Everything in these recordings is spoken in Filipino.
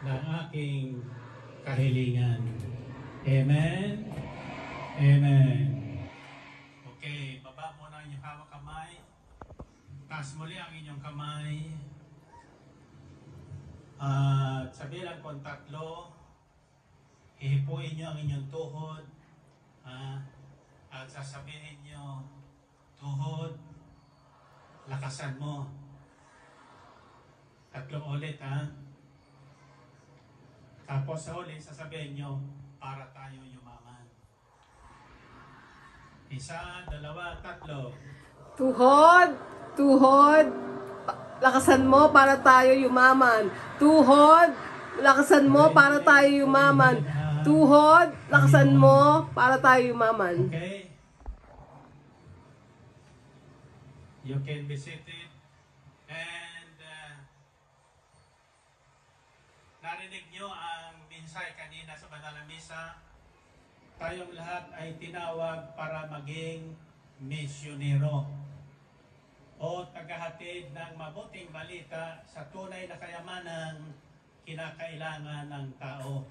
ng aking kahilingan. Amen? Amen. Okay, baba mo na ang inyong hawak kamay. Taas muli ang inyong kamay. At sa bilang kong 3, hihipuin nyo ang inyong tuhod. At sasabihin nyo, tuhod, lakasan mo. 3 ulit, Tapos sa huli, sasabihin nyo, para tayo yumaman. 1, 2, 3. Tuhod, tuhod, lakasan mo para tayo yumaman. Tuhod, lakasan mo para tayo yumaman. Tuhod, lakasan mo para tayo yumaman. Okay? You can be seated. And narinig nyo ang minsay kanina sa Banal na Misa. Tayong lahat ay tinawag para maging misyonero o tagahatid ng mabuting balita sa tunay na kayamanang kinakailangan ng tao.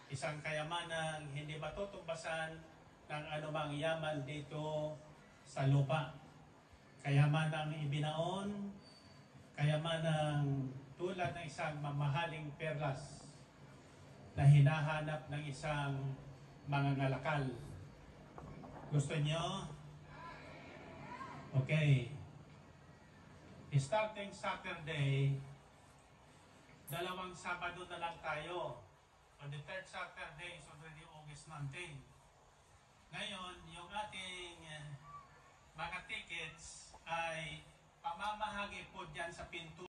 Isang kayamanang hindi matutumbasan ng anumang yaman dito sa lupa. Kayamanang ibinaon, kayamanang tulad ng isang mamahaling perlas na hinahanap ng isang mangangalakal. Gusto nyo? Okay. Starting Saturday, 2 Sabado na lang tayo. On the 3rd Saturday is already August 19. Ngayon, yung ating mga tickets ay pamamahagi po dyan sa pinto.